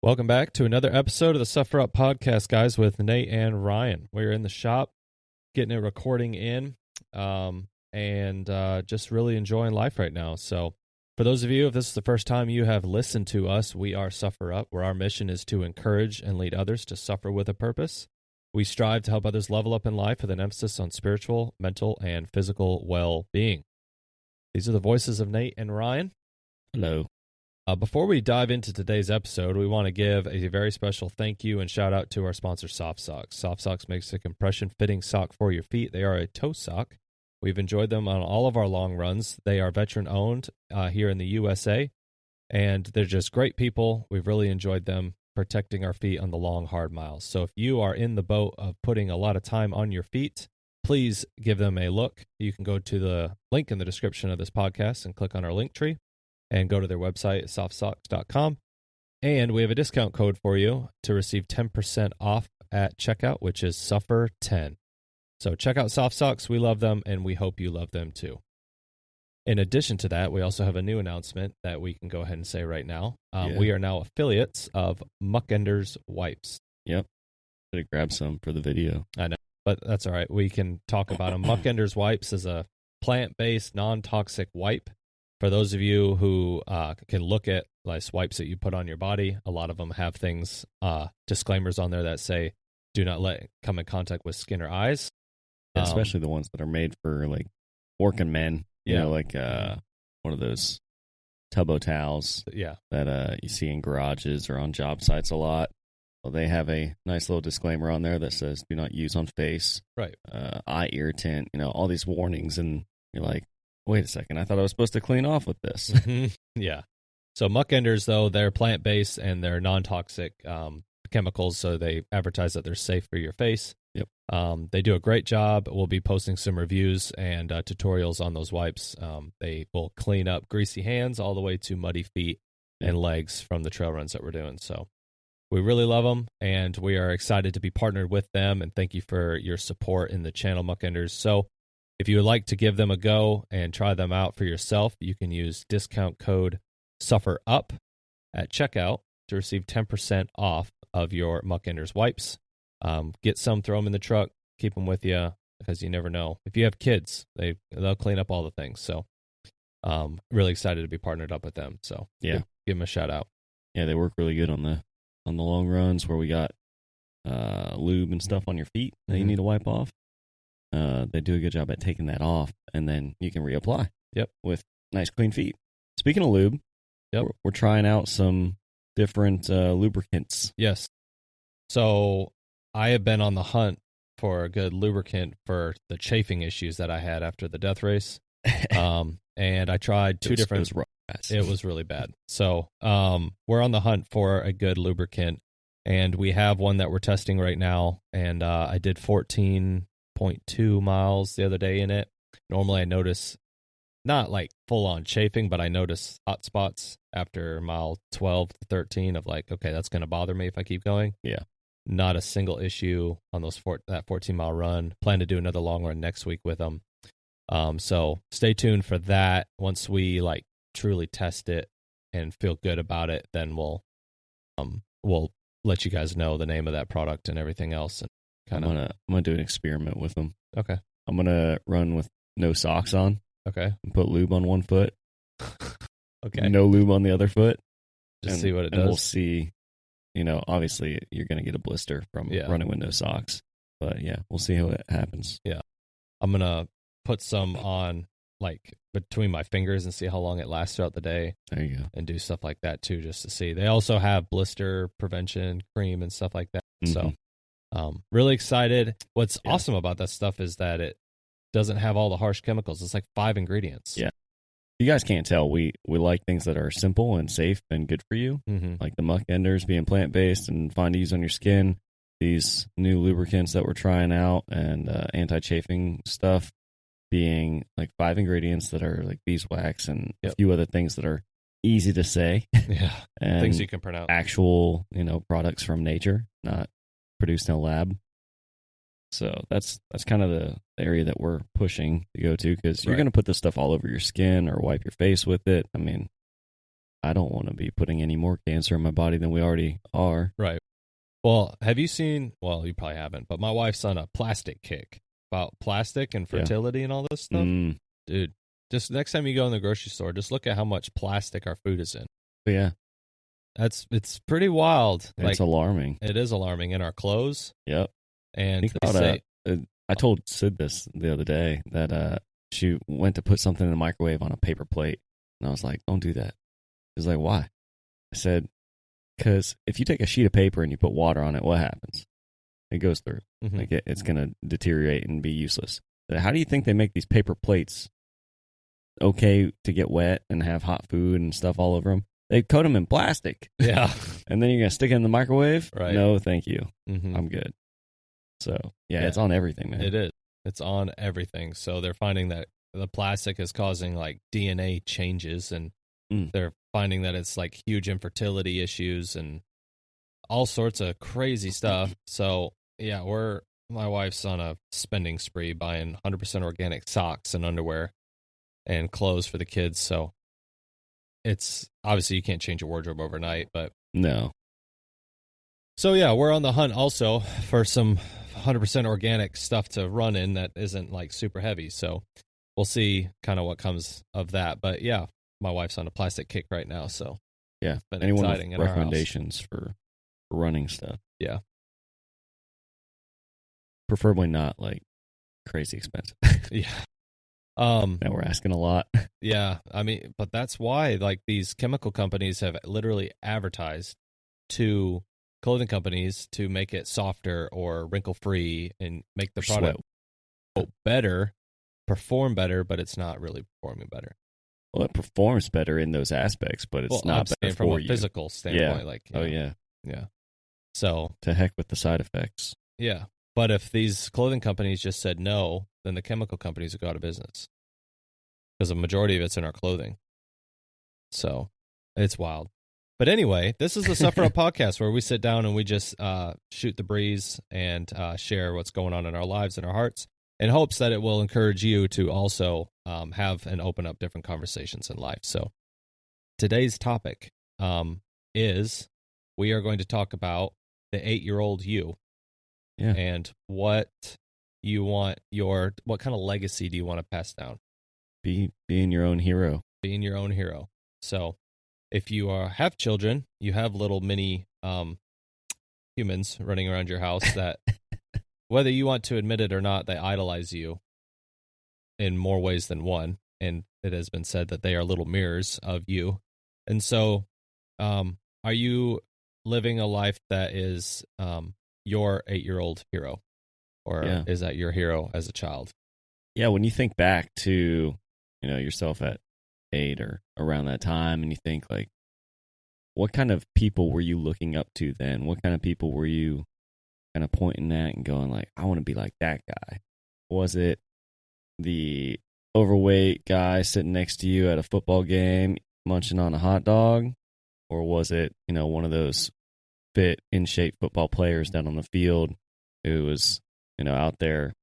Welcome back to another episode of the Suffer Up Podcast, guys, with Nate and Ryan. We're in the shop, getting a recording in, and just really enjoying life right now. So for those of you, if this is the first time you have listened to us, we are Suffer Up, where our mission is to encourage and lead others to suffer with a purpose. We strive to help others level up in life with an emphasis on spiritual, mental, and physical well-being. These are the voices of Nate and Ryan. Hello. Before we dive into today's episode, we want to give a very special thank you and shout out to our sponsor, Soft Socks. Soft Socks makes a compression-fitting sock for your feet. They are a toe sock. We've enjoyed them on all of our long runs. They are veteran-owned here in the USA, and they're just great people. We've really enjoyed them protecting our feet on the long, hard miles. So if you are in the boat of putting a lot of time on your feet, please give them a look. You can go to the link in the description of this podcast and click on our link tree and go to their website, softsocks.com. And we have a discount code for you to receive 10% off at checkout, which is SUFFER10. So check out Soft Socks. We love them, and we hope you love them too. In addition to that, we also have a new announcement that we can go ahead and say right now. We are now affiliates of Muckenders Wipes. Yep. Should have grabbed some for the video. I know, but that's all right. We can talk about them. Muckenders Wipes is a plant-based, non-toxic wipe. For those of you who can look at like wipes that you put on your body, a lot of them have things, disclaimers on there that say, do not let it come in contact with skin or eyes. Yeah, especially the ones that are made for like working men, you know, like one of those tubbo towels that you see in garages or on job sites a lot. Well, they have a nice little disclaimer on there that says, do not use on face, right? Eye irritant, all these warnings. And you're like, wait a second, I thought I was supposed to clean off with this. Yeah. So Muckenders, though, they're plant-based and they're non-toxic chemicals, so they advertise that they're safe for your face. Yep. They do a great job. We'll be posting some reviews and tutorials on those wipes. They will clean up greasy hands all the way to muddy feet and legs from the trail runs that we're doing. So we really love them, and we are excited to be partnered with them, and thank you for your support in the channel, Muckenders. So if you would like to give them a go and try them out for yourself, you can use discount code SUFFERUP at checkout to receive 10% off of your Muckenders wipes. Get some, throw them in the truck, keep them with you, because you never know. If you have kids, they'll clean up all the things. So really excited to be partnered up with them. So give them a shout out. Yeah, they work really good on the long runs where we got lube and stuff on your feet that you need to wipe off. They do a good job at taking that off, and then you can reapply. Yep, with nice clean feet. Speaking of lube, we're trying out some different lubricants. Yes. So I have been on the hunt for a good lubricant for the chafing issues that I had after the death race. And I tried two different. It was really bad. So we're on the hunt for a good lubricant, and we have one that we're testing right now. And I did 14.2 miles the other day in it. Normally I notice not like full on chafing, but I notice hot spots after mile 12 to 13 of like, okay, that's going to bother me if I keep going. Yeah. Not a single issue on that 14-mile run. Plan to do another long run next week with them. So stay tuned for that. Once we like truly test it and feel good about it, then we'll let you guys know the name of that product and everything else. And I'm gonna do an experiment with them. Okay. I'm gonna run with no socks on. Okay. And put lube on one foot. Okay. No lube on the other foot. Just see what it does. And we'll see. Obviously you're gonna get a blister from running with no socks. But yeah, we'll see how it happens. Yeah. I'm gonna put some on like between my fingers and see how long it lasts throughout the day. There you go. And do stuff like that too, just to see. They also have blister prevention cream and stuff like that. So really excited. What's awesome about that stuff is that it doesn't have all the harsh chemicals. It's like 5 ingredients. Yeah. You guys can't tell. We like things that are simple and safe and good for you. Like the Muckenders being plant-based and fine to use on your skin. These new lubricants that we're trying out and anti-chafing stuff being like 5 ingredients that are like beeswax and a few other things that are easy to say. Yeah. And things you can pronounce. Actual, products from nature, not produced in a lab. So that's kind of the area that we're pushing to go to, because you're going to put this stuff all over your skin or wipe your face with it. I mean, I don't want to be putting any more cancer in my body than we already are. Right. Well, have you seen, well, you probably haven't, but my wife's on a plastic kick about plastic and fertility and all this stuff. Dude, just next time you go in the grocery store, just look at how much plastic our food is in. Yeah. It's pretty wild. It's alarming. It is alarming in our clothes. Yep. And I told Sid this the other day that she went to put something in the microwave on a paper plate. And I was like, don't do that. She was like, why? I said, because if you take a sheet of paper and you put water on it, what happens? It goes through. Mm-hmm. Like it's going to deteriorate and be useless. So how do you think they make these paper plates okay to get wet and have hot food and stuff all over them? They coat them in plastic. Yeah. And then you're going to stick it in the microwave? Right. No, thank you. Mm-hmm. I'm good. So, yeah, it's on everything, man. It is. It's on everything. So they're finding that the plastic is causing like DNA changes, and they're finding that it's like huge infertility issues and all sorts of crazy stuff. So, yeah, my wife's on a spending spree buying 100% organic socks and underwear and clothes for the kids. So it's obviously you can't change your wardrobe overnight, but no. So yeah, we're on the hunt also for some 100% organic stuff to run in that isn't like super heavy. So we'll see kind of what comes of that. But yeah, my wife's on a plastic kick right now. So yeah, anyone with recommendations for running stuff? Yeah, preferably not like crazy expensive. Yeah. Now we're asking a lot. Yeah, I mean, but that's why like these chemical companies have literally advertised to clothing companies to make it softer or wrinkle free and make the product better, perform better, but it's not really performing better. Well, it performs better in those aspects, but it's not better from for a you. Physical standpoint. Yeah. Like, yeah. So to heck with the side effects. Yeah, but if these clothing companies just said no, then the chemical companies would go out of business because the majority of it's in our clothing. So it's wild. But anyway, this is the Suffer Up podcast where we sit down and we just shoot the breeze and share what's going on in our lives and our hearts in hopes that it will encourage you to also have and open up different conversations in life. So today's topic is we are going to talk about the 8-year-old you and what you want what kind of legacy do you want to pass down? Being your own hero. Being your own hero. So if you have children, you have little mini humans running around your house that, whether you want to admit it or not, they idolize you in more ways than one. And it has been said that they are little mirrors of you. And so are you living a life that is your 8-year-old hero? Or is that your hero as a child? Yeah, when you think back to, yourself at 8 or around that time, and you think like, what kind of people were you looking up to then? What kind of people were you kind of pointing at and going like, I want to be like that guy? Was it the overweight guy sitting next to you at a football game munching on a hot dog? Or was it, one of those fit, in shape football players down on the field who was, out there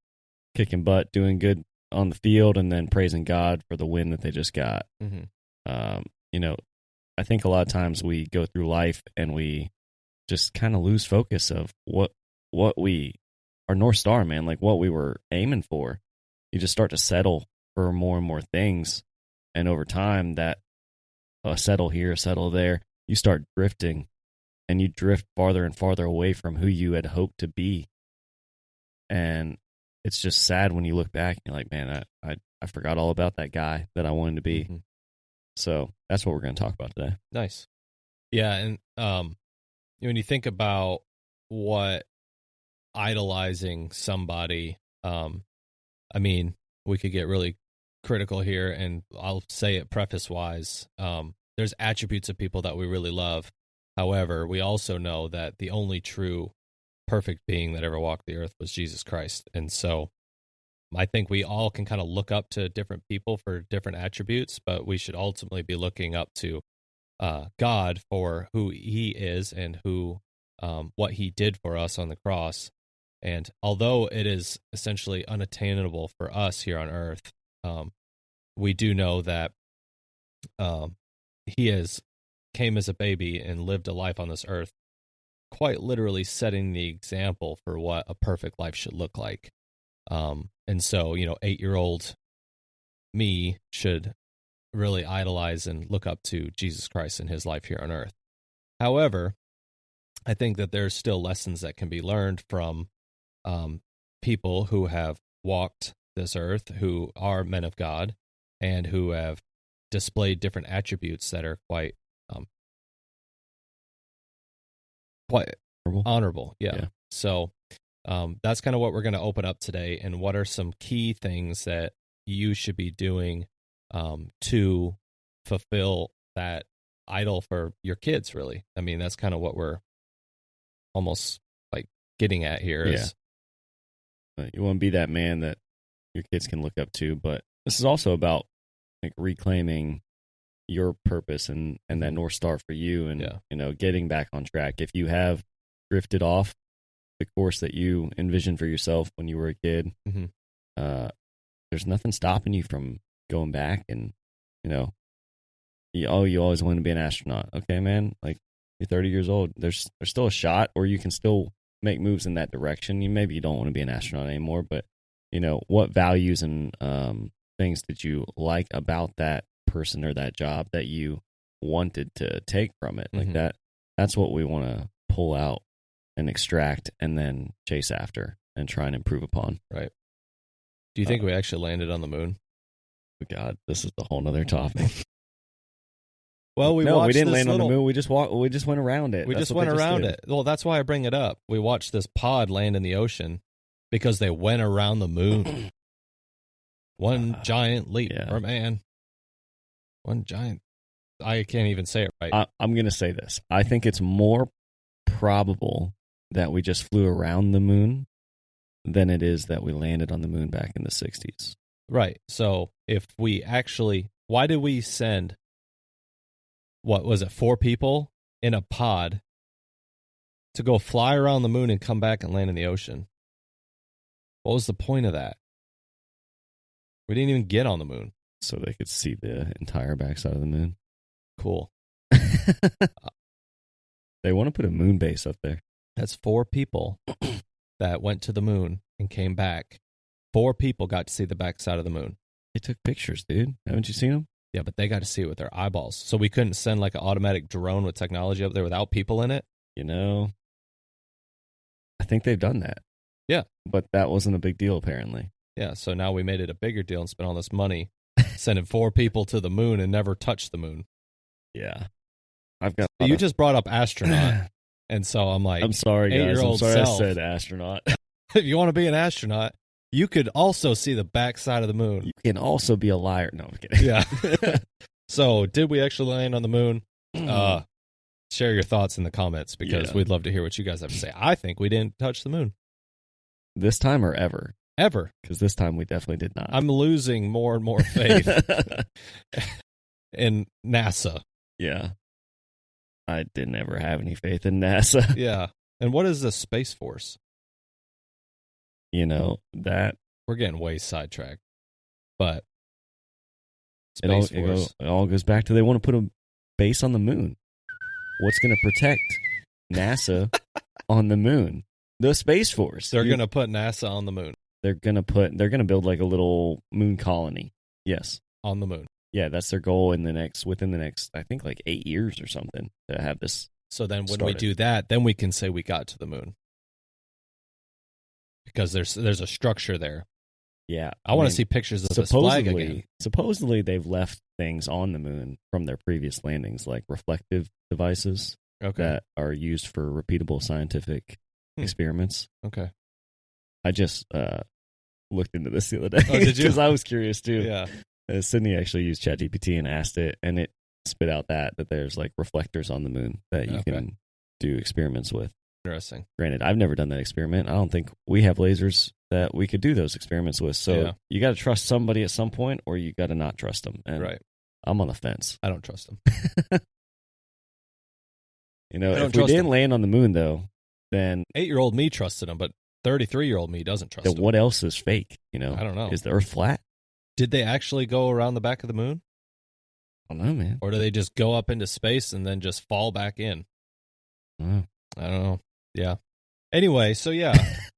kicking butt, doing good on the field, and then praising God for the win that they just got? Mm-hmm. I think a lot of times we go through life and we just kind of lose focus of what our North Star, man, like what we were aiming for. You just start to settle for more and more things. And over time, that settle here, settle there, you start drifting, and you drift farther and farther away from who you had hoped to be. And it's just sad when you look back and you're like, man, I forgot all about that guy that I wanted to be. Mm-hmm. So that's what we're going to talk about today. Nice. Yeah. And when you think about what idolizing somebody, I mean, we could get really critical here, and I'll say it preface wise. There's attributes of people that we really love. However, we also know that the only true perfect being that ever walked the earth was Jesus Christ. And so I think we all can kind of look up to different people for different attributes, but we should ultimately be looking up to God for who he is and what he did for us on the cross. And although it is essentially unattainable for us here on earth, we do know that he is came as a baby and lived a life on this earth, quite literally setting the example for what a perfect life should look like. And so, 8-year-old me should really idolize and look up to Jesus Christ and his life here on earth. However, I think that there's still lessons that can be learned from people who have walked this earth, who are men of God, and who have displayed different attributes that are quite honorable. Yeah. So that's kind of what we're going to open up today. And what are some key things that you should be doing to fulfill that idol for your kids, really? I mean, that's kind of what we're almost like getting at here. Is, you want to be that man that your kids can look up to, but this is also about like reclaiming your purpose and that North Star for you, and getting back on track. If you have drifted off the course that you envisioned for yourself when you were a kid, there's nothing stopping you from going back. And you always want to be an astronaut. Okay, man, like you're 30 years old. There's still a shot, or you can still make moves in that direction. Maybe you don't want to be an astronaut anymore, but what values and things did you like about that person or that job that you wanted to take from it? Like that's what we want to pull out and extract and then chase after and try and improve upon. Right. Do you think we actually landed on the moon? Oh God, this is a whole nother topic. Well, we didn't land on the moon. We just went around it. We just went around it. Well, that's why I bring it up. We watched this pod land in the ocean because they went around the moon. One giant leap, or man. One giant. I can't even say it right. I'm going to say this. I think it's more probable that we just flew around the moon than it is that we landed on the moon back in the 60s. Right. So if we actually, why did we send, what was it, 4 people in a pod to go fly around the moon and come back and land in the ocean? What was the point of that? We didn't even get on the moon. So they could see the entire backside of the moon. Cool. They want to put a moon base up there. That's 4 people that went to the moon and came back. 4 people got to see the backside of the moon. They took pictures, dude. Haven't you seen them? Yeah, but they got to see it with their eyeballs. So we couldn't send like an automatic drone with technology up there without people in it. I think they've done that. Yeah. But that wasn't a big deal, apparently. Yeah, so now we made it a bigger deal and spent all this money sending 4 people to the moon and never touched the moon. Yeah. You just brought up astronaut, and so I'm like, I'm sorry, guys. I'm sorry self, I said astronaut. If you want to be an astronaut, you could also see the backside of the moon. You can also be a liar. No, I'm kidding. Yeah. So, did we actually land on the moon? Share your thoughts in the comments because we'd love to hear what you guys have to say. I think we didn't touch the moon. This time or ever? Ever. Because this time we definitely did not. I'm losing more and more faith in NASA. Yeah. I didn't ever have any faith in NASA. Yeah. And what is the Space Force? That... We're getting way sidetracked. But Space Force. It all goes back to they want to put a base on the moon. What's going to protect NASA on the moon? The Space Force. They're going to put NASA on the moon. They're going to build like a little moon colony. Yes. On the moon. Yeah, that's their goal within the next, I think like 8 years or something to have this. So then when we do that, then we can say we got to the moon. Because there's a structure there. Yeah. I want to see pictures of this flag again. Supposedly they've left things on the moon from their previous landings, like reflective devices that are used for repeatable scientific experiments. Okay. I just looked into this the other day. Oh, did you? Because I was curious too. Yeah. Sydney actually used ChatGPT and asked it, and it spit out that there's like reflectors on the moon that you can do experiments with. Interesting. Granted, I've never done that experiment. I don't think we have lasers that we could do those experiments with. So you got to trust somebody at some point, or you got to not trust them. And right. I'm on the fence. I don't trust them. If we didn't land on the moon, though, then 8-year-old me trusted them, but 33-year-old me doesn't trust them. What else is fake? I don't know. Is the Earth flat? Did they actually go around the back of the moon? I don't know, man. Or do they just go up into space and then just fall back in? I don't know. Yeah. Anyway, so yeah,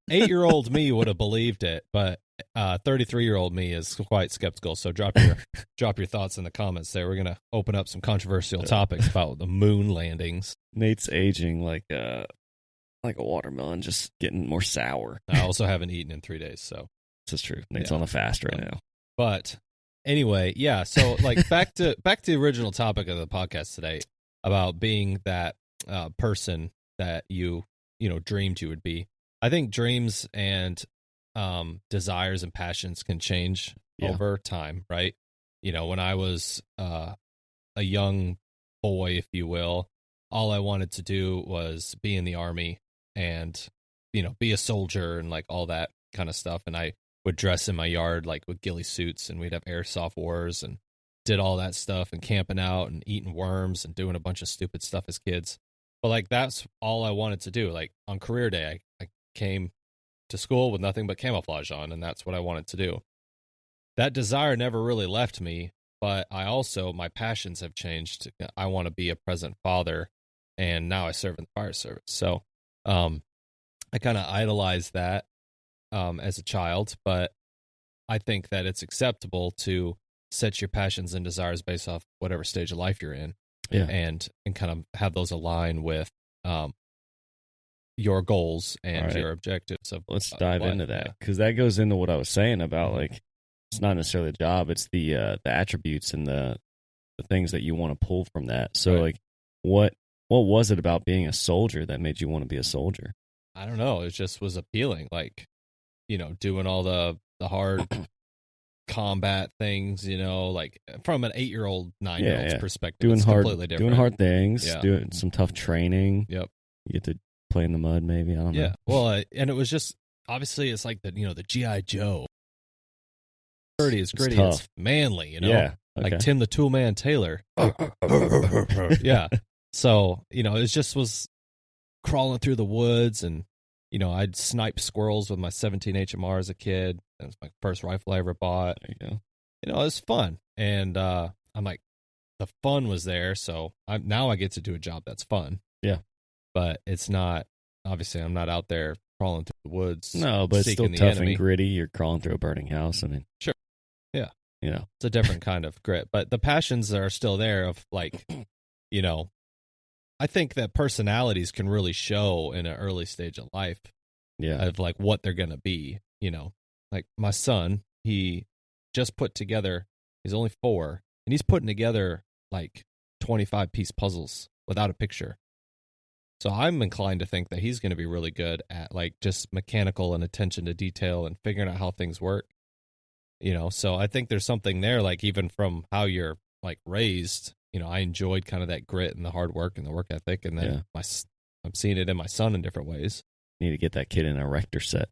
8-year-old me would have believed it, but 33-year-old me is quite skeptical. So drop your thoughts in the comments there. We're gonna open up some controversial topics about the moon landings. Nate's aging like a watermelon, just getting more sour. I also haven't eaten in 3 days, so this is true. Nate's on a fast right now. But anyway, yeah. So like back to the original topic of the podcast today about being that person that you dreamed you would be. I think dreams and desires and passions can change over time, right? When I was a young boy, if you will, all I wanted to do was be in the Army and be a soldier and like all that kind of stuff. And I would dress in my yard like with ghillie suits, and we'd have airsoft wars and did all that stuff and camping out and eating worms and doing a bunch of stupid stuff as kids. But like that's all I wanted to do. Like on career day, I came to school with nothing but camouflage on, and that's what I wanted to do. That desire never really left me, but my passions have changed. I want to be a present father, and now I serve in the fire service. So I kind of idolized that as a child, but I think that it's acceptable to set your passions and desires based off whatever stage of life you're in. Yeah. And kind of have those align with your goals and your objectives. Let's dive into that, because that goes into what I was saying about like it's not necessarily the job; it's the attributes and the things that you want to pull from that. So, like, what was it about being a soldier that made you want to be a soldier? I don't know. It just was appealing, like doing all the hard combat things, like from an 8-year-old, 9-year-old's perspective, doing it's hard, completely different. doing hard things, doing some tough training. Yep, you get to play in the mud, maybe. I don't know. Yeah, well, and it was just obviously it's like the the G.I. Joe. It's gritty, it's manly, like Tim the Toolman Taylor. Yeah, so it just was crawling through the woods, and I'd snipe squirrels with my 17 HMR as a kid. That was my first rifle I ever bought. There you go. It was fun. And I'm like, the fun was there. So now I get to do a job that's fun. Yeah. But it's not, obviously, I'm not out there crawling through the woods. No, but it's still tough and gritty. You're crawling through a burning house. I mean, sure. Yeah. It's a different kind of grit. But the passions are still there of like, I think that personalities can really show in an early stage of life. Yeah. Of like what they're going to be, Like my son, he just put together, he's only 4, and he's putting together like 25-piece puzzles without a picture. So I'm inclined to think that he's going to be really good at like just mechanical and attention to detail and figuring out how things work. So I think there's something there, like even from how you're like raised, I enjoyed kind of that grit and the hard work and the work ethic. And then I'm seeing it in my son in different ways. Need to get that kid an erector set.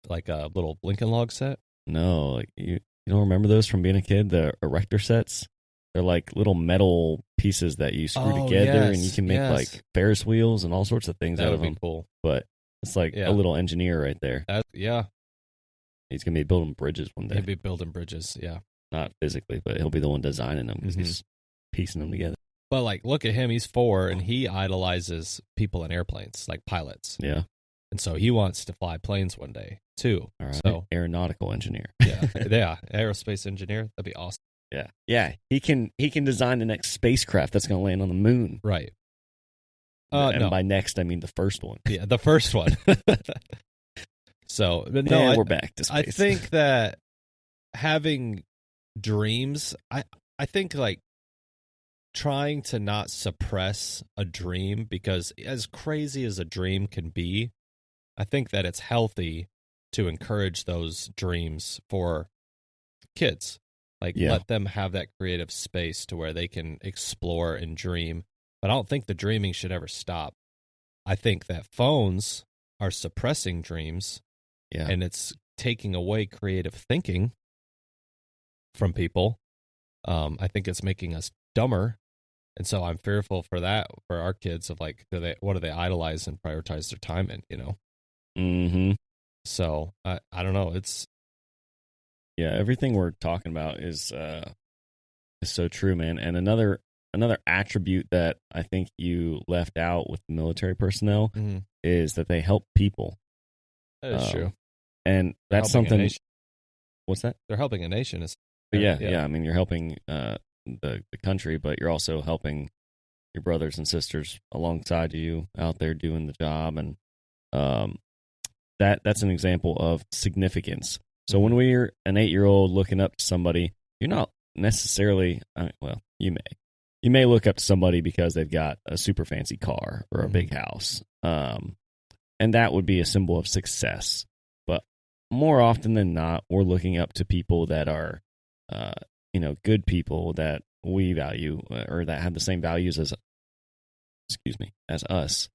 Like a little Lincoln log set? No, like you don't remember those from being a kid? The erector sets? They're like little metal pieces that you screw together, and you can make like Ferris wheels and all sorts of things out of them. Cool. But it's like a little engineer right there. He's going to be building bridges one day. He'll be building bridges, yeah. Not physically, but he'll be the one designing them because he's piecing them together. But like, look at him. He's 4, and he idolizes people in airplanes, like pilots. Yeah. And so he wants to fly planes one day, too. All right. So aeronautical engineer. Yeah. Aerospace engineer. That'd be awesome. Yeah. Yeah. He can design the next spacecraft that's going to land on the moon. Right. And by next, I mean the first one. Yeah, the first one. So, but no, we're back to space. I think that having dreams, I think like trying to not suppress a dream, because as crazy as a dream can be, I think that it's healthy to encourage those dreams for kids. Like let them have that creative space to where they can explore and dream. But I don't think the dreaming should ever stop. I think that phones are suppressing dreams. Yeah. And it's taking away creative thinking from people. I think it's making us dumber. And so I'm fearful for that, for our kids, of like, what do they idolize and prioritize their time in, Mm-hmm. So I don't know. It's. Yeah, everything we're talking about is is so true, man. And another attribute that I think you left out with military personnel is that they help people. That is true. And that's something. What's that? They're helping a nation. Yeah. I mean, you're helping the country, but you're also helping your brothers and sisters alongside you out there doing the job, and that's an example of significance. So when we're an 8-year-old looking up to somebody, you're not necessarily. Well, you may look up to somebody because they've got a super fancy car or a big house, and that would be a symbol of success. But more often than not, we're looking up to people that are, good people that we value or that have the same values as us,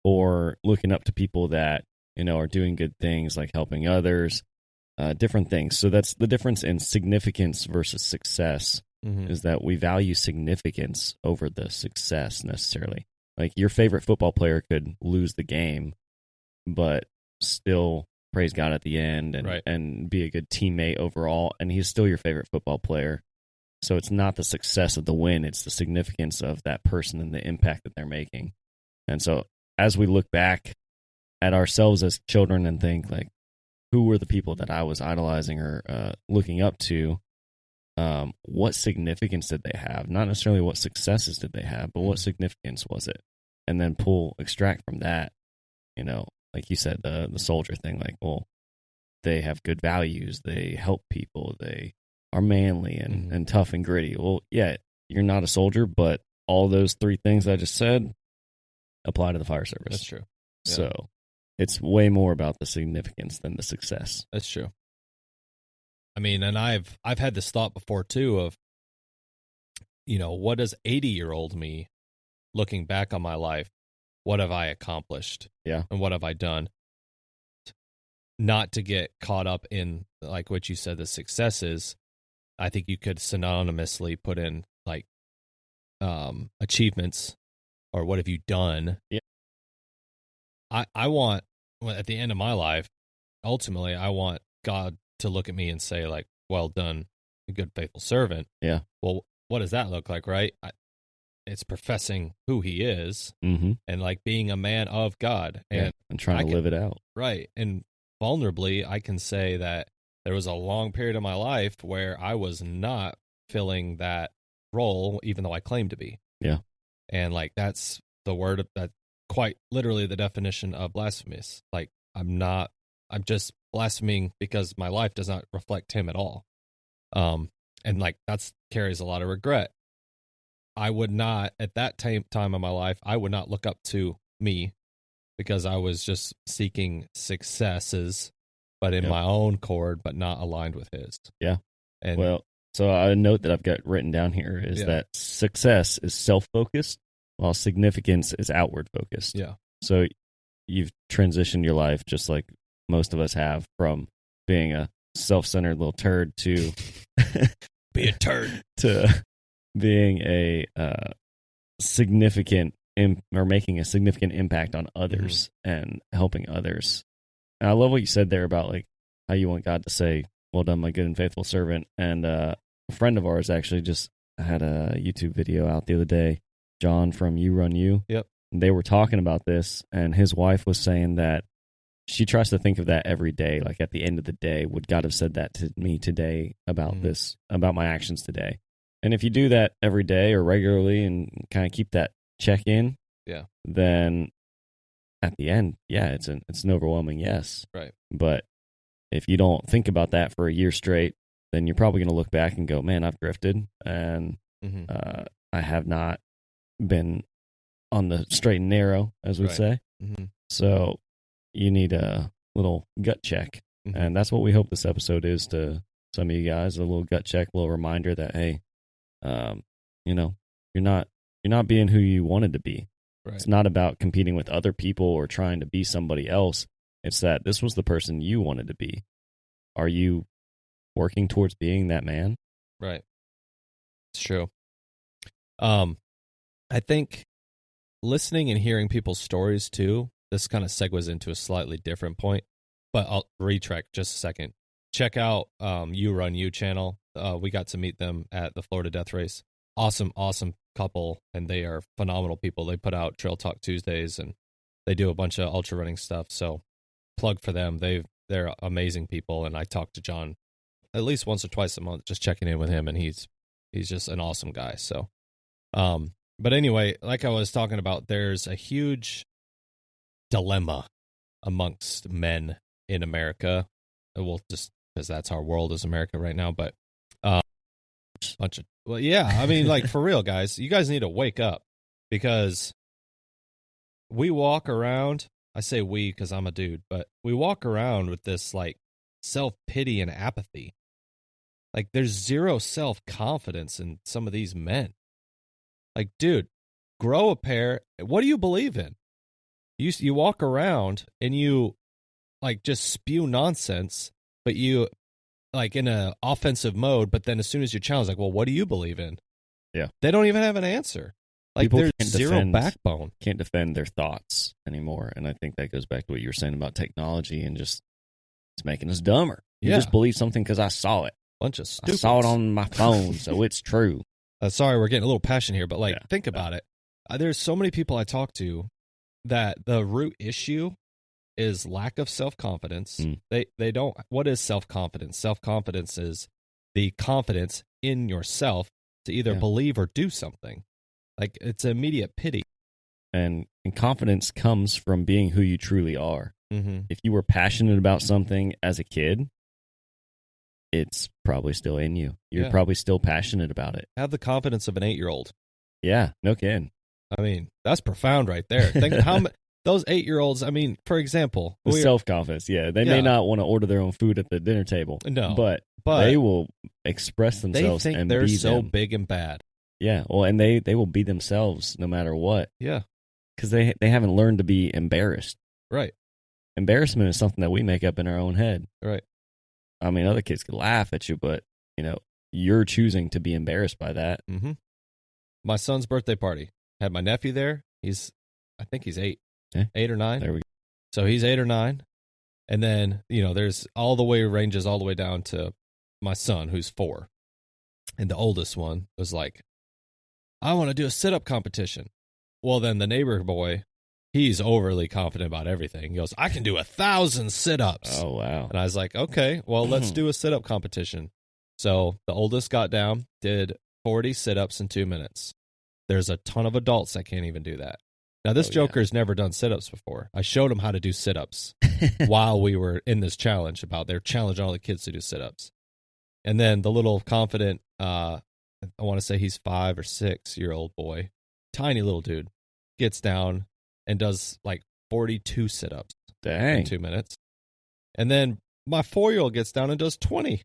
or looking up to people that are doing good things like helping others, different things. So that's the difference in significance versus success, is that we value significance over the success necessarily. Like your favorite football player could lose the game, but still praise God at the end and be a good teammate overall, and he's still your favorite football player. So it's not the success of the win, it's the significance of that person and the impact that they're making. And so as we look back at ourselves as children and think, like, who were the people that I was idolizing or looking up to? What significance did they have? Not necessarily what successes did they have, but what significance was it? And then extract from that, like you said, the soldier thing, like, well, they have good values, they help people, they are manly and tough and gritty. Well, yeah, you're not a soldier, but all those 3 things I just said apply to the fire service. That's true. Yeah. So it's way more about the significance than the success. That's true. I mean, and I've had this thought before too of, what does 80-year-old me, looking back on my life, what have I accomplished? Yeah. And what have I done? Not to get caught up in, like what you said, the successes. I think you could synonymously put in like achievements or what have you done? Yeah. I want, at the end of my life, ultimately, I want God to look at me and say, like, well done, a good, faithful servant. Yeah. Well, what does that look like, right? It's professing who he is and like being a man of God and trying to live it out. Right. And vulnerably, I can say that there was a long period of my life where I was not filling that role, even though I claimed to be. Yeah. And like, that's the word that quite literally the definition of blasphemous. Like, I'm just blaspheming because my life does not reflect him at all. And like, that's carries a lot of regret. I would not, at that time of my life, I would not look up to me because I was just seeking successes, but in my own accord, but not aligned with his. Yeah. And well, so a note that I've got written down here is that success is self-focused while significance is outward-focused. Yeah. So you've transitioned your life just like most of us have from being a self-centered little turd to be a turd to being a significant or making a significant impact on others and helping others. And I love what you said there about like how you want God to say, well done, my good and faithful servant. And a friend of ours actually just had a YouTube video out the other day, John from You Run You. Yep. They were talking about this, and his wife was saying that she tries to think of that every day. Like at the end of the day, would God have said that to me today about this, about my actions today? And if you do that every day or regularly and kind of keep that check in, then at the end, it's an overwhelming yes. Right. But if you don't think about that for a year straight, then you're probably going to look back and go, man, I've drifted and I have not been on the straight and narrow, as we say. So you need a little gut check. And that's what we hope this episode is to some of you guys, a little gut check, a little reminder that, hey, you're not being who you wanted to be. Right. It's not about competing with other people or trying to be somebody else. It's that this was the person you wanted to be. Are you working towards being that man? Right. It's true. I think listening and hearing people's stories too, this kind of segues into a slightly different point, but I'll retract just a second. Check out You Run You channel. we got to meet them at the Florida Death Race. Awesome couple, and they are phenomenal people. They put out Trail Talk Tuesdays, and they do a bunch of ultra running stuff. So plug for them. They're amazing people, and I talk to John at least once or twice a month, just checking in with him, and he's just an awesome guy. So, but anyway, like I was talking about, there's a huge dilemma amongst men in America. Well, just because that's our world is America right now, but I mean, like, for real, guys, you guys need to wake up, because we walk around, I say we because I'm a dude, but we walk around with this like self-pity and apathy. Like, there's zero self-confidence in some of these men. Like, dude, grow a pair. What do you believe in? You walk around and you like just spew nonsense, but you like in a offensive mode, but then as soon as you're challenged, like, well, what do you believe in? Yeah. They don't even have an answer. Like, People there's zero backbone. Can't defend their thoughts anymore. And I think that goes back to what you were saying about technology and just it's making us dumber. You just believe something because I saw it. Bunch of stupids. I saw it on my phone, so it's true. Sorry, we're getting a little passionate here, but like, think about it. There's so many people I talk to that the root issue is lack of self-confidence. They don't. What is self-confidence? Self-confidence is the confidence in yourself to either believe or do something. Like, it's immediate pity. And confidence comes from being who you truly are. Mm-hmm. If you were passionate about something as a kid, it's probably still in you. You're probably still passionate about it. Have the confidence of an 8-year-old. Yeah, no kidding. I mean, that's profound right there. Think how those 8-year-olds, I mean, for example. The self-confidence, they may not want to order their own food at the dinner table. No. But they will express themselves they think and they're be so them. big and bad. Yeah, well, and they will be themselves no matter what. Yeah. Because they haven't learned to be embarrassed. Right. Embarrassment is something that we make up in our own head. Right. I mean, other kids could laugh at you, but, you're choosing to be embarrassed by that. Mm-hmm. My son's birthday party. Had my nephew there. I think he's 8. Yeah. 8 or 9. There we go. So he's 8 or 9. And then, there's ranges all the way down to my son, who's 4. And the oldest one was like, I want to do a sit-up competition. Well, then the neighbor boy, he's overly confident about everything. He goes, I can do 1,000 sit-ups. Oh, wow. And I was like, okay, well, let's do a sit-up competition. So the oldest got down, did 40 sit-ups in 2 minutes. There's a ton of adults that can't even do that. Now, this joker's never done sit-ups before. I showed him how to do sit-ups while we were in this challenge they're challenging all the kids to do sit-ups. And then the little confident, I want to say he's 5 or 6-year-old boy, tiny little dude, gets down and does like 42 sit-ups in 2 minutes. And then my 4-year-old gets down and does 20.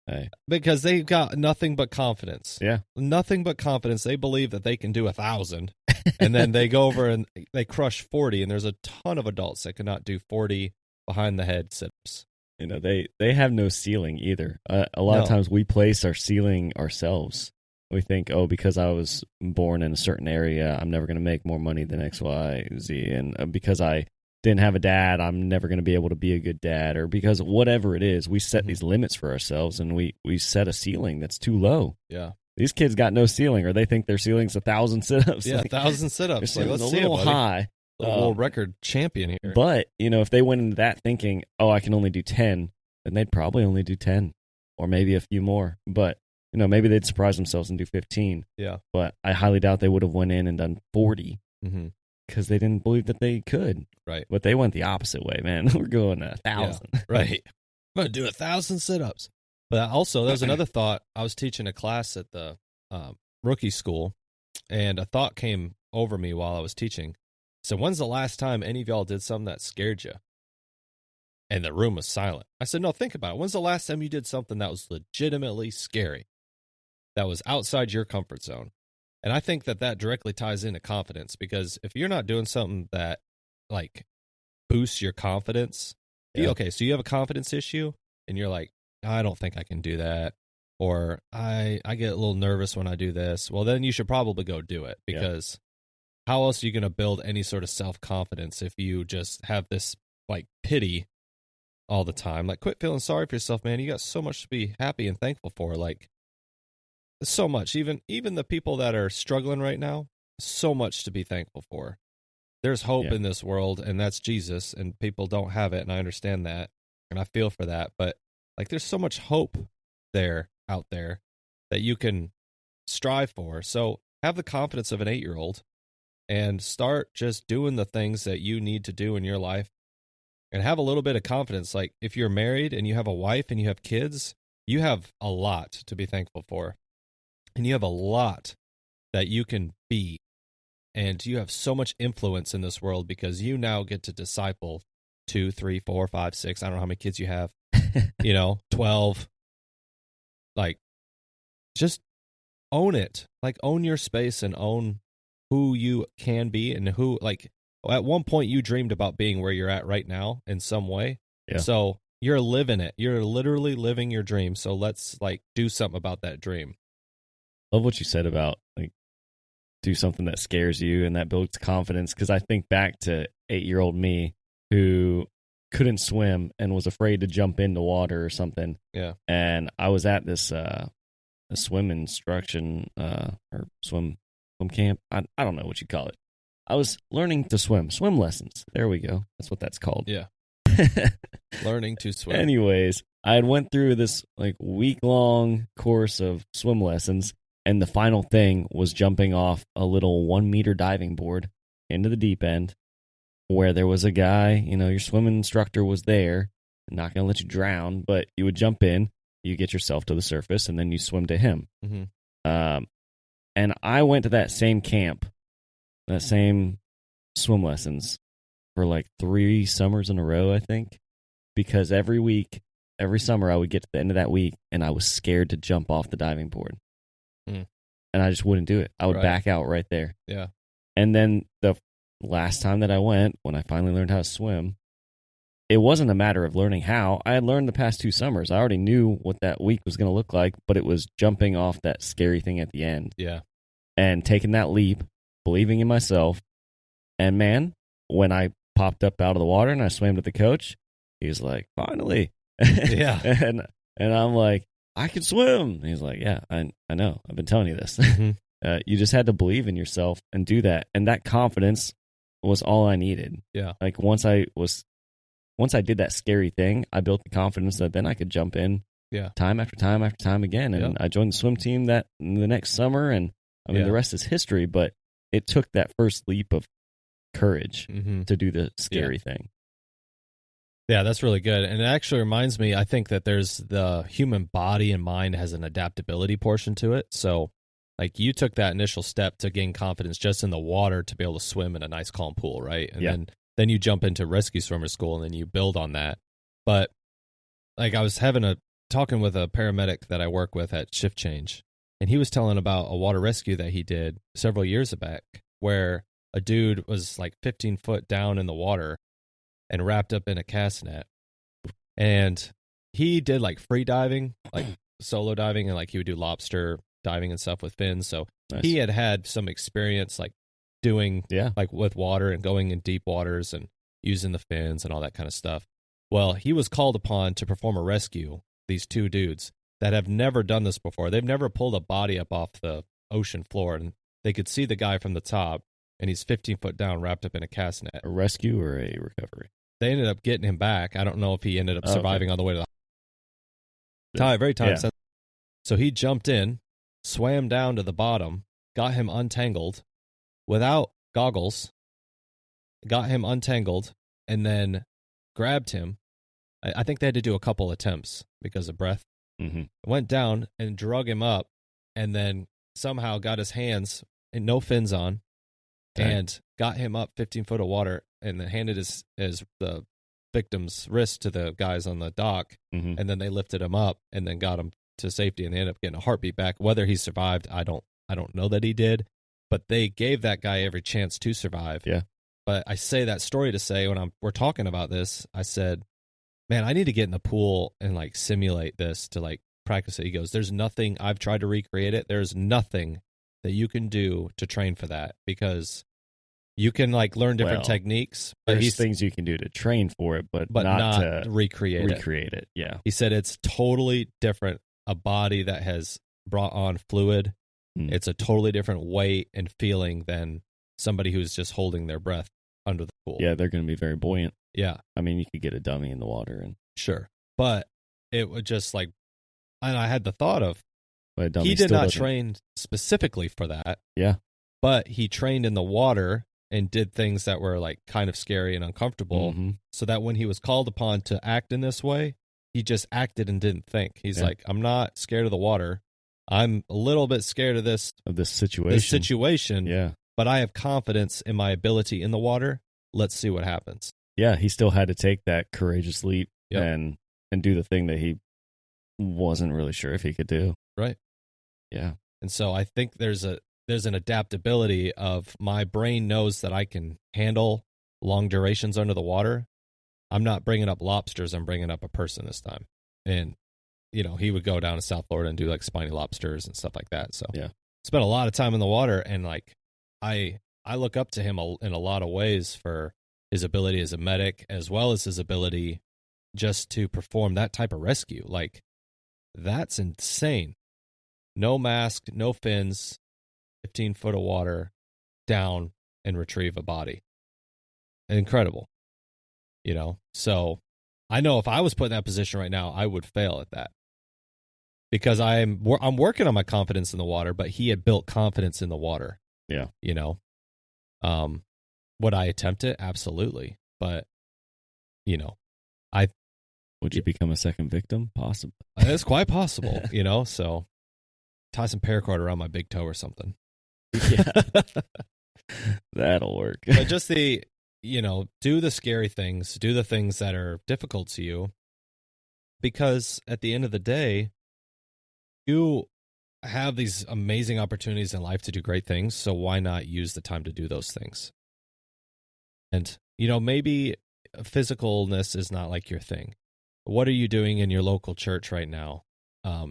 Hey. Because they've got nothing but confidence. Yeah. Nothing but confidence. They believe that they can do 1,000. And then they go over and they crush 40. And there's a ton of adults that cannot do 40 behind the head sit-ups. They have no ceiling either. A lot of times we place our ceiling ourselves. We think, because I was born in a certain area, I'm never going to make more money than X, Y, Z. And because I didn't have a dad, I'm never going to be able to be a good dad. Or because whatever it is, we set these limits for ourselves, and we set a ceiling that's too low. Yeah. These kids got no ceiling, or they think their ceiling's 1,000 sit-ups. Yeah, 1,000 sit-ups. Like, let's a little high. World record champion here. But, if they went into that thinking, I can only do 10, then they'd probably only do 10 or maybe a few more. But, maybe they'd surprise themselves and do 15. Yeah. But I highly doubt they would have went in and done 40 because they didn't believe that they could. Right. But they went the opposite way, man. We're going 1,000. Yeah, right. I'm going to do 1,000 sit-ups. But also, there's another thought. I was teaching a class at the rookie school, and a thought came over me while I was teaching. So when's the last time any of y'all did something that scared you? And the room was silent. I said, no, think about it. When's the last time you did something that was legitimately scary, that was outside your comfort zone? And I think that directly ties into confidence, because if you're not doing something that like boosts your confidence, okay, so you have a confidence issue and you're like, I don't think I can do that, or I get a little nervous when I do this. Well, then you should probably go do it, because how else are you going to build any sort of self-confidence if you just have this like pity all the time. Like, quit feeling sorry for yourself, man. You got so much to be happy and thankful for. Like, so much. Even the people that are struggling right now, so much to be thankful for. There's hope in this world, and that's Jesus, and people don't have it, and I understand that, and I feel for that. But like, there's so much hope out there that you can strive for. So have the confidence of an 8-year-old and start just doing the things that you need to do in your life, and have a little bit of confidence. Like, if you're married and you have a wife and you have kids, you have a lot to be thankful for, and you have a lot that you can be. And you have so much influence in this world because you now get to disciple 2, 3, 4, 5, 6. I don't know how many kids you have, 12. Like, just own it. Like, own your space and own who you can be, and who, like, at one point you dreamed about being where you're at right now in some way. Yeah. So you're living it. You're literally living your dream. So let's, like, do something about that dream. Love what you said about, like, do something that scares you and that builds confidence. Because I think back to 8-year-old me who couldn't swim and was afraid to jump into water or something. Yeah. And I was at this swim instruction or swim camp. I don't know what you call it. I was learning to swim lessons. There we go. That's what that's called. Yeah. Learning to swim. Anyways, I had went through this like week-long course of swim lessons. And the final thing was jumping off a little 1-meter diving board into the deep end, where there was a guy, your swim instructor was there, not going to let you drown, but you would jump in, you get yourself to the surface, and then you swim to him. Mm-hmm. And I went to that same camp, that same swim lessons for like 3 summers in a row, I think, because every summer I would get to the end of that week and I was scared to jump off the diving board. And I just wouldn't do it. I would back out right there. Yeah. And then the last time that I went, when I finally learned how to swim, it wasn't a matter of learning how. I had learned the past 2 summers. I already knew what that week was going to look like, but it was jumping off that scary thing at the end. Yeah. And taking that leap, believing in myself. And man, when I popped up out of the water and I swam to the coach, he was like, finally. Yeah. and I'm like, I can swim. And he's like, yeah, I know. I've been telling you this. Mm-hmm. You just had to believe in yourself and do that. And that confidence was all I needed. Yeah. Like once I did that scary thing, I built the confidence that then I could jump in time after time after time again. And I joined the swim team the next summer. And I mean, the rest is history, but it took that first leap of courage to do the scary thing. Yeah, that's really good. And it actually reminds me, I think that there's the human body and mind has an adaptability portion to it. So, like, you took that initial step to gain confidence just in the water to be able to swim in a nice, calm pool, right? And then you jump into rescue swimmer school and then you build on that. But, like, I was talking with a paramedic that I work with at Shift Change, and he was telling about a water rescue that he did several years back where a dude was, like, 15 foot down in the water and wrapped up in a cast net. And he did like free diving, like solo diving, and like he would do lobster diving and stuff with fins. So he had some experience like doing like with water and going in deep waters and using the fins and all that kind of stuff. Well, he was called upon to perform a rescue, these 2 dudes that have never done this before. They've never pulled a body up off the ocean floor, and they could see the guy from the top, and he's 15 foot down wrapped up in a cast net. A rescue or a recovery? They ended up getting him back. I don't know if he ended up surviving on the way to the very time sensitive. So he jumped in, swam down to the bottom, got him untangled without goggles, got him untangled, and then grabbed him. I think they had to do a couple attempts because of breath. Mm-hmm. Went down and drug him up, and then somehow got his hands and no fins on, and got him up 15 foot of water, and then handed his the victim's wrist to the guys on the dock, and then they lifted him up and then got him to safety, and they ended up getting a heartbeat back. Whether he survived, I don't know that he did, but they gave that guy every chance to survive. Yeah. But I say that story to say when we're talking about this, I said, man, I need to get in the pool and like simulate this to like practice it. He goes, there's nothing, I've tried to recreate it. There's nothing that you can do to train for that, because You can like learn different techniques, but there's things you can do to train for it, but not to recreate it. Yeah. He said it's totally different. A body that has brought on fluid, it's a totally different weight and feeling than somebody who's just holding their breath under the pool. Yeah, they're going to be very buoyant. Yeah. I mean, you could get a dummy in the water. Sure. But it would just like, and I had the thought of, he did not train specifically for that. Yeah. But he trained in the water and did things that were like kind of scary and uncomfortable, so that when he was called upon to act in this way, he just acted and didn't think. He's like, I'm not scared of the water. I'm a little bit scared of this situation. Yeah. But I have confidence in my ability in the water. Let's see what happens. Yeah, he still had to take that courageous leap and do the thing that he wasn't really sure if he could do. Right. Yeah. And so I think there's an adaptability of my brain knows that I can handle long durations under the water. I'm not bringing up lobsters. I'm bringing up a person this time. And, he would go down to South Florida and do like spiny lobsters and stuff like that. So spent a lot of time in the water. And like, I look up to him in a lot of ways for his ability as a medic, as well as his ability just to perform that type of rescue. Like, that's insane. No mask, no fins, 15 foot of water, down and retrieve a body. Incredible. So I know if I was put in that position right now, I would fail at that. Because I'm working on my confidence in the water, but he had built confidence in the water. Yeah. Would I attempt it? Absolutely. But, would you become a second victim? Possibly. It's quite possible, so tie some paracord around my big toe or something. Yeah. That'll work. But just do the scary things, do the things that are difficult to you, because at the end of the day, you have these amazing opportunities in life to do great things, so why not use the time to do those things? And, maybe physicalness is not like your thing. What are you doing in your local church right now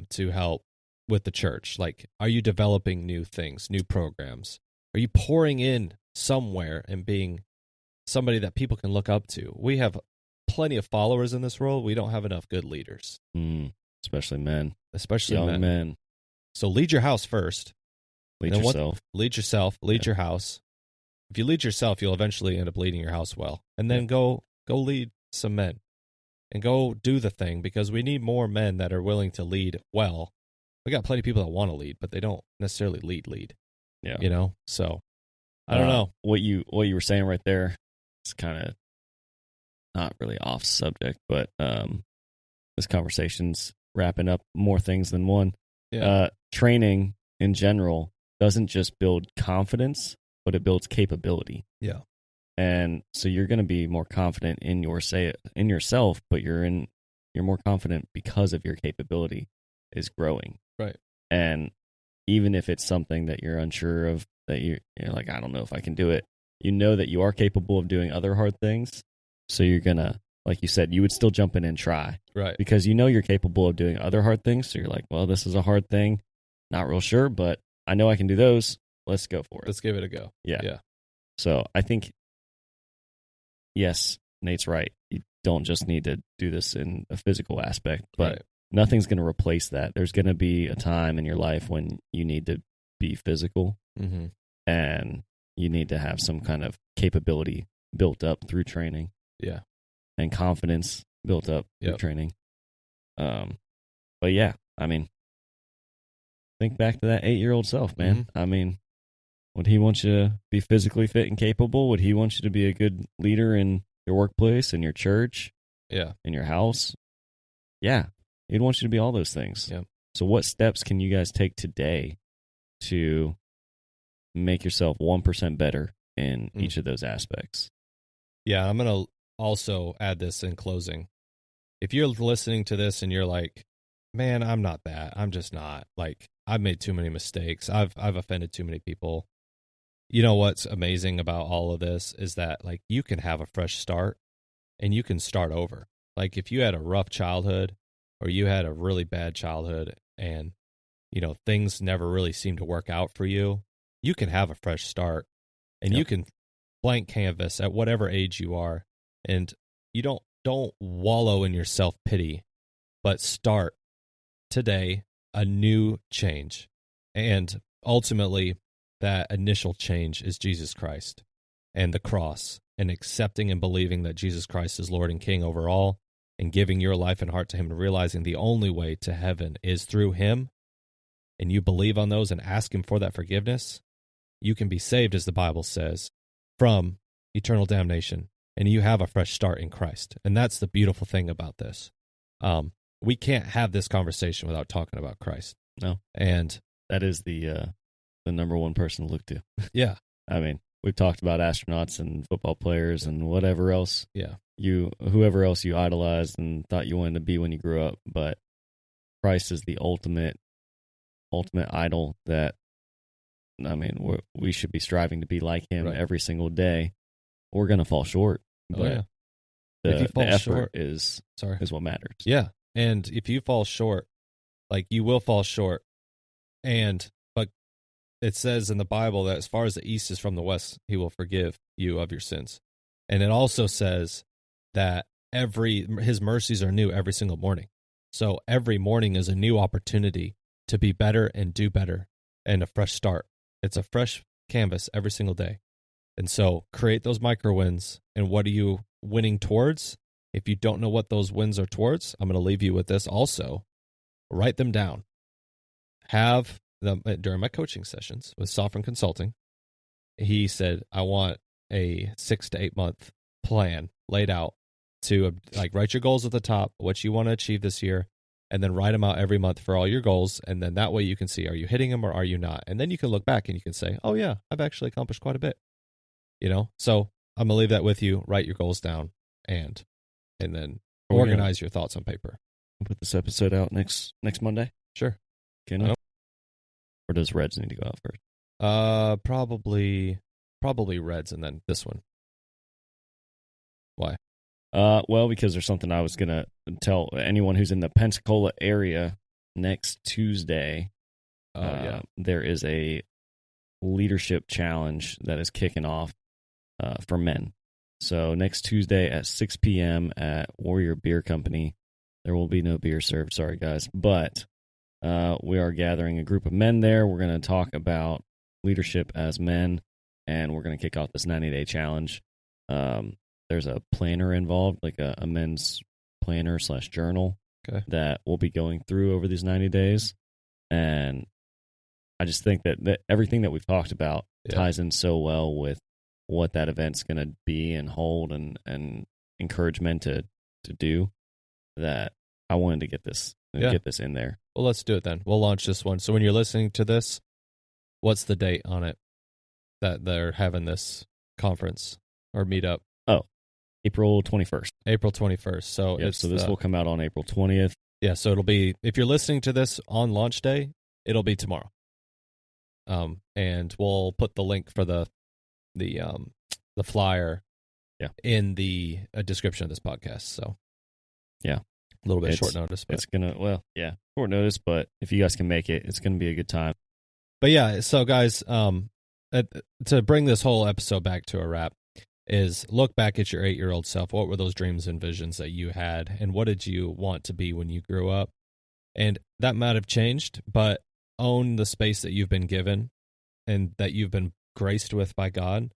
to help with the church? Like, are you developing new things, new programs? Are you pouring in somewhere and being somebody that people can look up to? We have plenty of followers in this world. We don't have enough good leaders. Especially men. Especially young men. So lead your house first. Lead yourself. Lead yourself. Lead your house. If you lead yourself, you'll eventually end up leading your house well. And then go lead some men. And go do the thing, because we need more men that are willing to lead well. We got plenty of people that want to lead, but they don't necessarily lead. Yeah. So I don't know. What you were saying right there is kind of not really off subject, but this conversation's wrapping up more things than one. Yeah. Training in general doesn't just build confidence, but it builds capability. Yeah. And so you're going to be more confident in yourself, but you're more confident because of your capability is growing. Right. And even if it's something that you're unsure of, that you're like, I don't know if I can do it, you know that you are capable of doing other hard things. So you're going to, like you said, you would still jump in and try. Right. Because you're capable of doing other hard things. So you're like, well, this is a hard thing. Not real sure, but I know I can do those. Let's go for it. Let's give it a go. Yeah. So I think, yes, Nate's right. You don't just need to do this in a physical aspect, but nothing's going to replace that. There's going to be a time in your life when you need to be physical, and you need to have some kind of capability built up through training. Yeah. And confidence built up through training. But yeah, I mean, think back to that 8-year-old self, man. I mean, would he want you to be physically fit and capable? Would he want you to be a good leader in your workplace, in your church, in your house? Yeah, he'd want you to be all those things. Yeah. So what steps can you guys take today to make yourself 1% better in each of those aspects? Yeah, I'm going to also add this in closing. If you're listening to this and you're like, man, I'm not that. I'm just not. Like, I've made too many mistakes. I've offended too many people. You know what's amazing about all of this is that, like, you can have a fresh start and you can start over. Like, if you had a rough childhood or you had a really bad childhood and, things never really seem to work out for you, you can have a fresh start and you can blank canvas at whatever age you are, and you don't wallow in your self-pity, but start today a new change. And ultimately, that initial change is Jesus Christ and the cross, and accepting and believing that Jesus Christ is Lord and King over all, and giving your life and heart to him, and realizing the only way to heaven is through him, and you believe on those and ask him for that forgiveness, you can be saved, as the Bible says, from eternal damnation, and you have a fresh start in Christ. And that's the beautiful thing about this. We can't have this conversation without talking about Christ. No. And that is the number one person to look to. Yeah. I mean, we've talked about astronauts and football players and whatever else. Yeah. Whoever else you idolized and thought you wanted to be when you grew up, but Christ is the ultimate idol that, I mean, we should be striving to be like him every single day. We're going to fall short, but the effort is what matters. Yeah, and if you fall short, like you will fall short, but it says in the Bible that as far as the east is from the west, he will forgive you of your sins. And it also says that his mercies are new every single morning. So every morning is a new opportunity to be better and do better, and a fresh start. It's a fresh canvas every single day. And so create those micro wins. And what are you winning towards? If you don't know what those wins are towards, I'm going to leave you with this also. Write them down. Have them during my coaching sessions with Sovereign Consulting. He said, I want a 6 to 8 month plan laid out to write your goals at the top, what you want to achieve this year, and then write them out every month for all your goals. And then that way you can see, are you hitting them or are you not? And then you can look back and you can say, oh yeah, I've actually accomplished quite a bit. So I'm going to leave that with you. Write your goals down and then organize your thoughts on paper. We'll put this episode out next Monday. Sure. Okay, no? Or does Reds need to go out first? Probably Reds and then this one. Why? Well, because there's something I was going to tell anyone who's in the Pensacola area next Tuesday. There is a leadership challenge that is kicking off for men. So next Tuesday at 6 p.m. at Warrior Beer Company. There will be no beer served, sorry guys, but we are gathering a group of men there. We're going to talk about leadership as men, and we're going to kick off this 90-day challenge. There's a planner involved, like a men's planner / journal that we'll be going through over these 90 days. And I just think that everything that we've talked about ties in so well with what that event's going to be and hold and encourage men to do, that I wanted to get this in there. Well, let's do it then. We'll launch this one. So when you're listening to this, what's the date on it that they're having this conference or meetup? Oh, April 21st. April 21st. So so this will come out on April 20th. Yeah, so it'll be, if you're listening to this on launch day, it'll be tomorrow. And we'll put the link for the flyer in the description of this podcast. So a little bit short notice. But. It's short notice, but if you guys can make it, it's going to be a good time. But yeah, so guys, to bring this whole episode back to a wrap, is look back at your 8-year-old self. What were those dreams and visions that you had, and what did you want to be when you grew up? And that might have changed, but own the space that you've been given and that you've been graced with by God,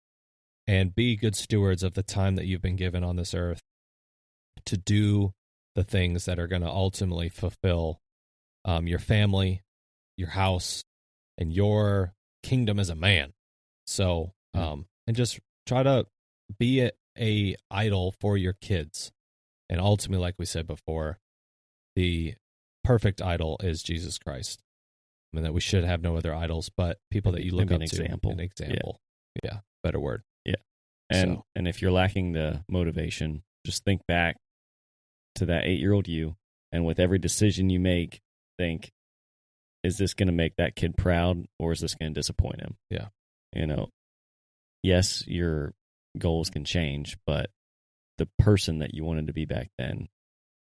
and be good stewards of the time that you've been given on this earth to do the things that are going to ultimately fulfill your family, your house, and your kingdom as a man. So, and just try to be a idol for your kids. And ultimately, like we said before, the perfect idol is Jesus Christ. I mean, that we should have no other idols, but people that you look up to. An example. Yeah, better word. Yeah. And if you're lacking the motivation, just think back to that 8-year-old you, and with every decision you make, think, is this going to make that kid proud, or is this going to disappoint him? Yeah. Yes, your goals can change, but the person that you wanted to be back then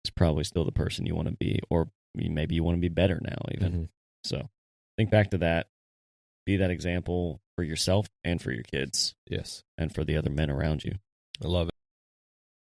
is probably still the person you want to be, or maybe you want to be better now even. Mm-hmm. So think back to that, be that example, for yourself and for your kids. Yes. And for the other men around you. I love it.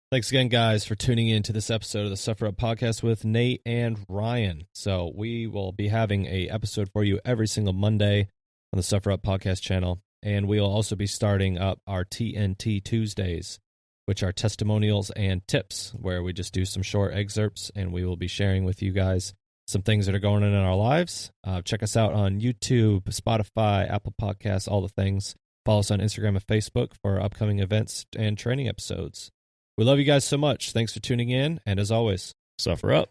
Thanks again, guys, for tuning in to this episode of the Suffer Up Podcast with Nate and Ryan. So we will be having an episode for you every single Monday on the Suffer Up Podcast channel. And we'll also be starting up our TNT Tuesdays, which are testimonials and tips, where we just do some short excerpts, and we will be sharing with you guys some things that are going on in our lives. Check us out on YouTube, Spotify, Apple Podcasts, all the things. Follow us on Instagram and Facebook for upcoming events and training episodes. We love you guys so much. Thanks for tuning in, and as always, suffer up.